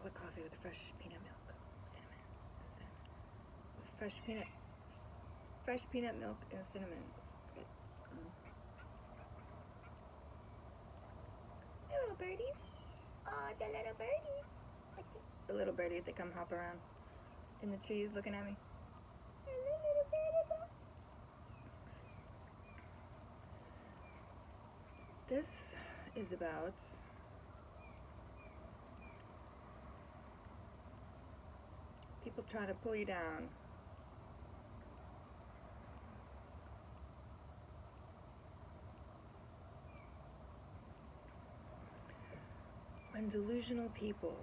chocolate coffee with fresh peanut milk, cinnamon, and cinnamon. With fresh peanut milk and cinnamon. It's good. Hey, little birdies. Oh, the little birdies. The little birdies that come hop around in the trees looking at me. Little birdie. This is about people trying to pull you down. When delusional people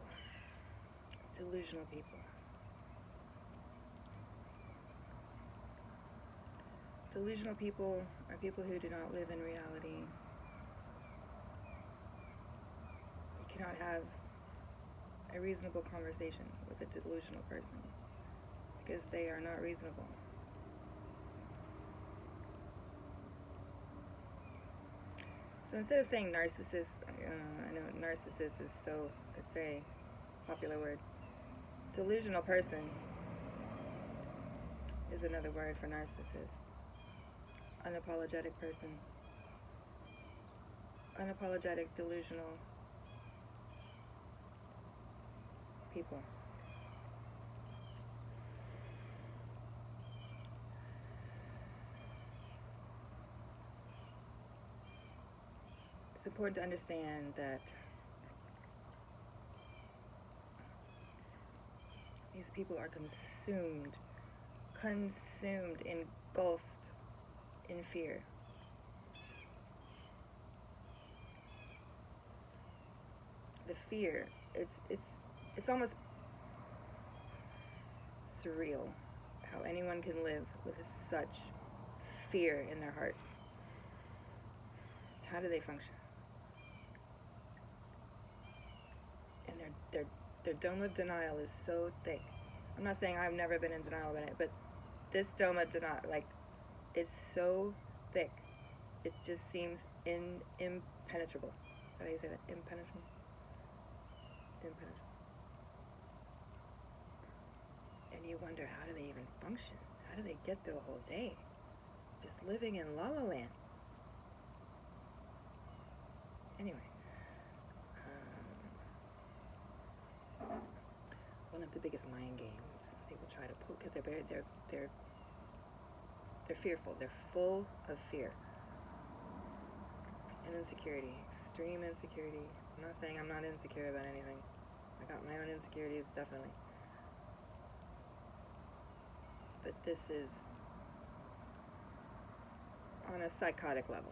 are people who do not live in reality. You cannot have a reasonable conversation with a delusional person because they are not reasonable. So instead of saying narcissist, I know narcissist is it's a very popular word. Delusional person is another word for narcissist. Unapologetic person. Unapologetic, delusional people. It's important to understand that these people are consumed, engulfed in fear. The fear, it's almost surreal how anyone can live with such fear in their hearts. How do they function? And their dome of denial is so thick. I'm not saying I've never been in denial about it, but this dome of denial, like, it's so thick. It just seems impenetrable. Is that how you say that? Impenetrable? Impenetrable. And you wonder, how do they even function? How do they get through a whole day? Just living in La La Land. Anyway. One of the biggest mind games people try to pull, because they're fearful. They're full of fear and insecurity, extreme insecurity. I'm not saying I'm not insecure about anything. I got my own insecurities, definitely. But this is on a psychotic level.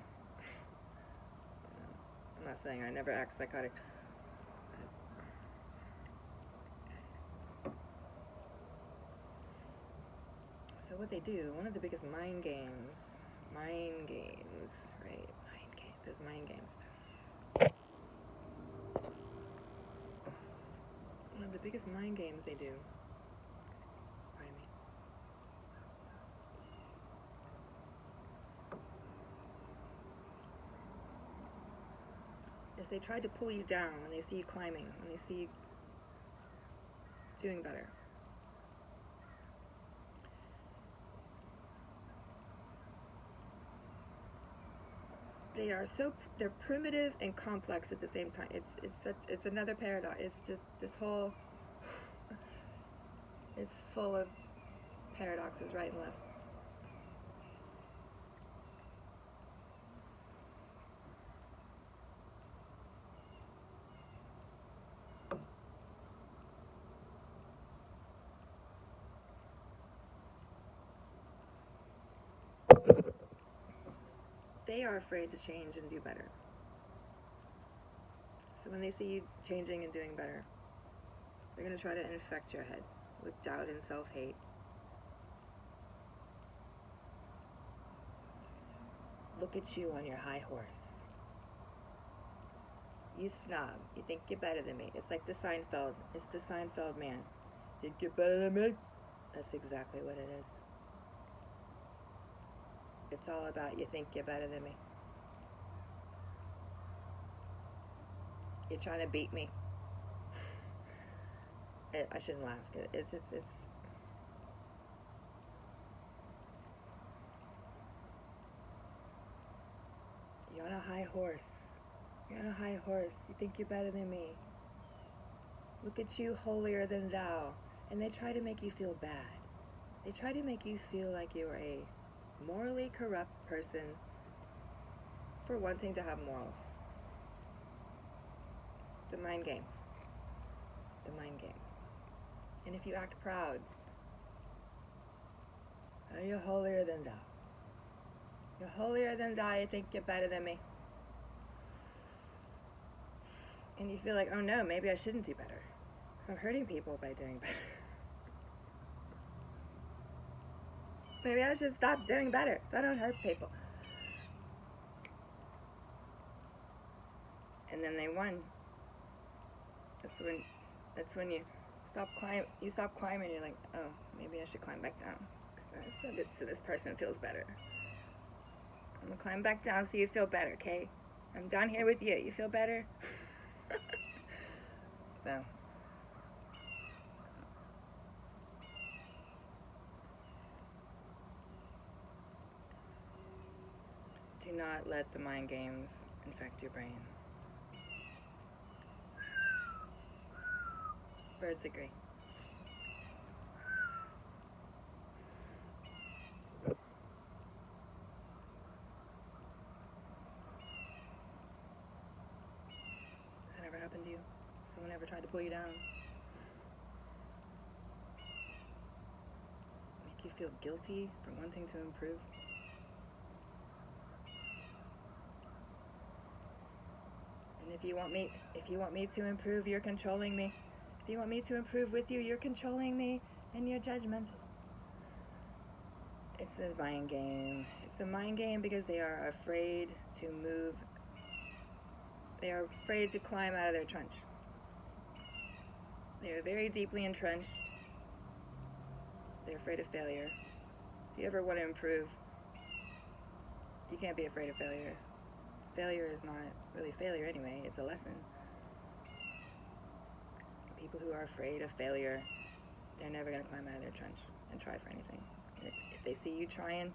I'm not saying I never act psychotic. So what they do, one of the biggest mind games, right? Those mind games. One of the biggest mind games they do, pardon me, is they try to pull you down when they see you climbing, when they see you doing better. They're primitive and complex at the same time. It's another paradox. It's just this whole, it's full of paradoxes right and left. They are afraid to change and do better. So when they see you changing and doing better, they're going to try to infect your head with doubt and self-hate. Look at you on your high horse. You snob. You think you're better than me. It's like the Seinfeld. It's the Seinfeld man. Think you're better than me? That's exactly what it is. It's all about you think you're better than me. You're trying to beat me. I shouldn't laugh. It's you're on a high horse. You're on a high horse. You think you're better than me. Look at you, holier than thou. And they try to make you feel bad. They try to make you feel like you're a morally corrupt person for wanting to have morals. The mind games. The mind games. And if you act proud, oh, you're holier than thou. You're holier than thou, you think you're better than me. And you feel like, oh no, maybe I shouldn't do better. Because I'm hurting people by doing better. Maybe I should stop doing better so I don't hurt people. And then they won. That's when you stop climbing, you're like, oh, maybe I should climb back down. So this person feels better. I'm gonna climb back down so you feel better, okay? I'm down here with you. You feel better? So. Do not let the mind games infect your brain. Birds agree. Has that ever happened to you? Someone ever tried to pull you down? Make you feel guilty for wanting to improve? And if you want me to improve, you're controlling me. If you want me to improve with you, you're controlling me and you're judgmental. It's a mind game. It's a mind game because they are afraid to move. They are afraid to climb out of their trench. They are very deeply entrenched. They're afraid of failure. If you ever want to improve, you can't be afraid of failure. Failure is not really failure anyway. It's a lesson. People who are afraid of failure, they're never going to climb out of their trench and try for anything. And if they see you trying,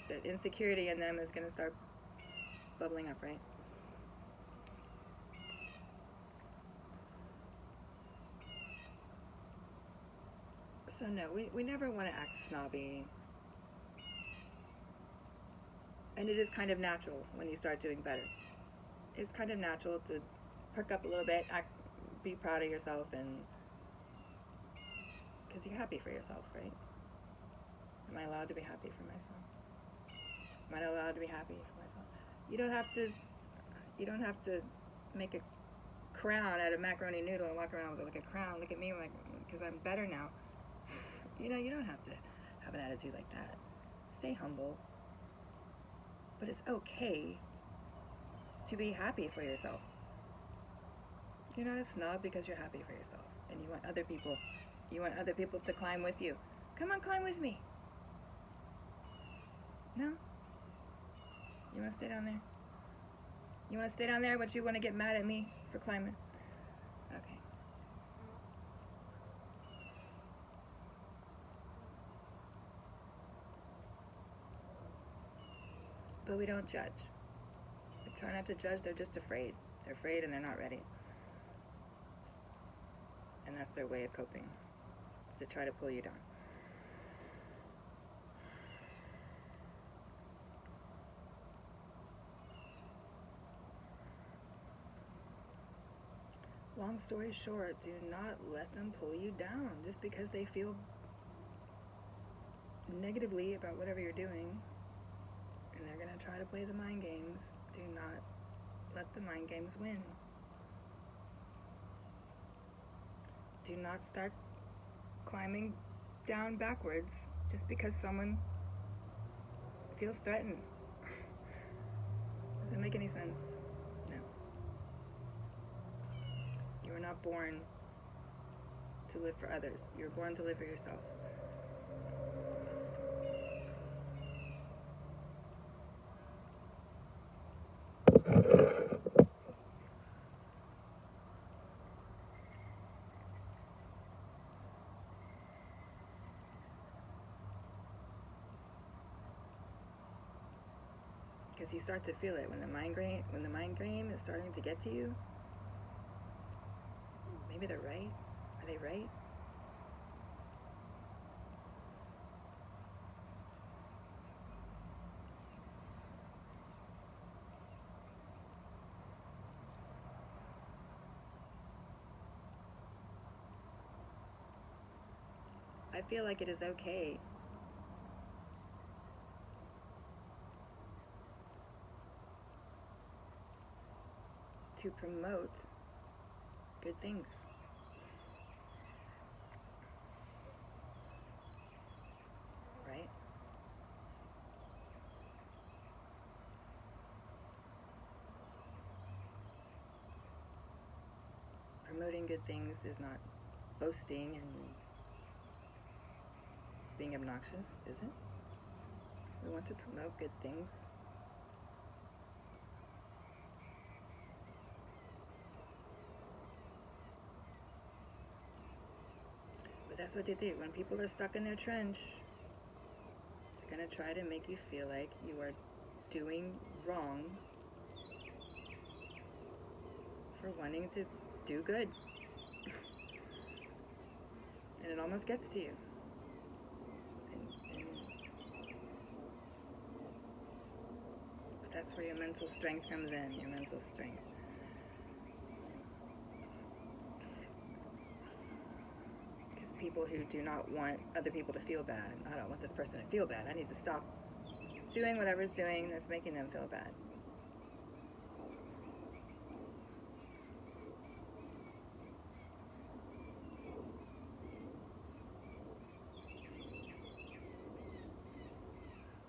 that insecurity in them is going to start bubbling up, right? So no, we never want to act snobby. And it is kind of natural when you start doing better. It's kind of natural to perk up a little bit, be proud of yourself, and because you're happy for yourself, right? Am I allowed to be happy for myself? Am I allowed to be happy for myself? You don't have to make a crown out of macaroni noodle and walk around with like a crown. Look at me, like, because I'm better now. You don't have to have an attitude like that. Stay humble. But it's okay to be happy for yourself. You're not a snob because you're happy for yourself. And you want other people to climb with you. Come on, climb with me. No? You want to stay down there? You want to stay down there, but you want to get mad at me for climbing? Okay. But we don't judge. We try not to judge. They're just afraid. They're afraid and they're not ready. And that's their way of coping, to try to pull you down. Long story short, do not let them pull you down just because they feel negatively about whatever you're doing. And they're going to try to play the mind games. Do not let the mind games win. Do not start climbing down backwards just because someone feels threatened. Doesn't make any sense. No. You were not born to live for others. You were born to live for yourself. Because you start to feel it when the mind game is starting to get to you. Maybe they're right. Are they right? I feel like it is okay to promote good things. Right? Promoting good things is not boasting and being obnoxious, is it? We want to promote good things. But that's what they do. When people are stuck in their trench, they're going to try to make you feel like you are doing wrong for wanting to do good. And it almost gets to you. But that's where your mental strength comes in, your mental strength. Because people who do not want other people to feel bad, I don't want this person to feel bad, I need to stop doing whatever's doing that's making them feel bad.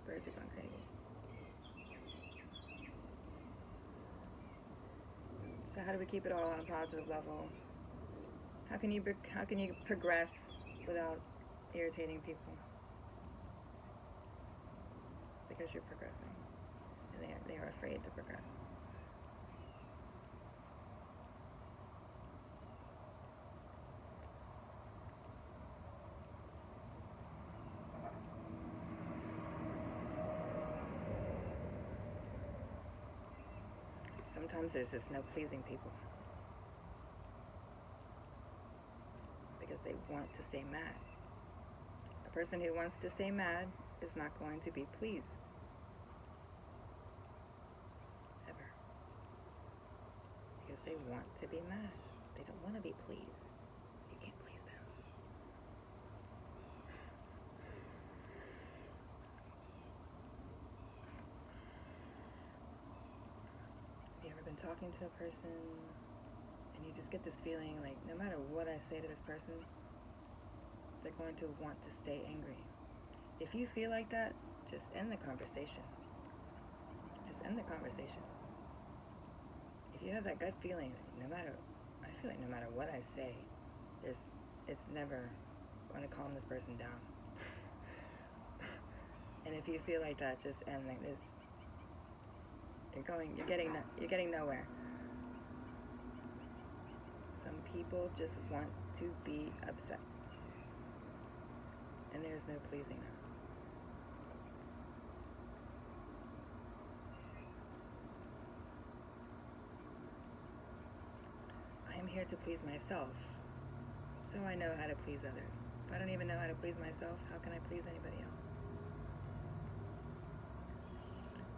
Birds are going crazy. So how do we keep it all on a positive level? How can you progress without irritating people? Because you're progressing, and they are afraid to progress. Sometimes there's just no pleasing people because they want to stay mad. A person who wants to stay mad is not going to be pleased. Ever. Because they want to be mad. They don't want to be pleased. So you can't please them. Have you ever been talking to a person and you just get this feeling like no matter what I say to this person, they're going to want to stay angry? If you feel like that, just end the conversation. Just end the conversation. If you have that gut feeling, I feel like no matter what I say, it's never going to calm this person down. And if you feel like that, just end like this. You're getting nowhere. Some people just want to be upset, and there's no pleasing them. I am here to please myself, so I know how to please others. If I don't even know how to please myself, how can I please anybody else?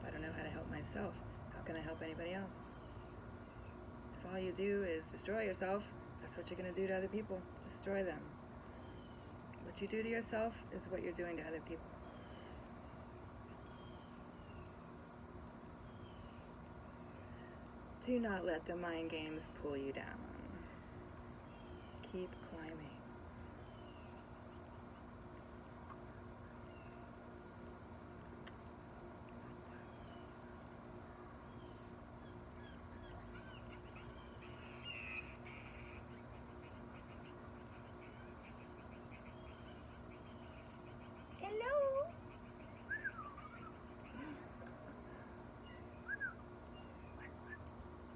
If I don't know how to help myself, how can I help anybody else? If all you do is destroy yourself, that's what you're going to do to other people. Destroy them. What you do to yourself is what you're doing to other people. Do not let the mind games pull you down. Keep climbing. Hello.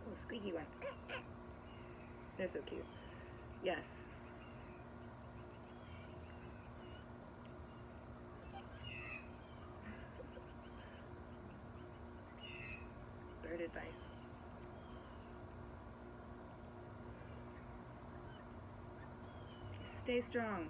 Oh, squeaky one. They're so cute. Yes. good advice. Stay strong.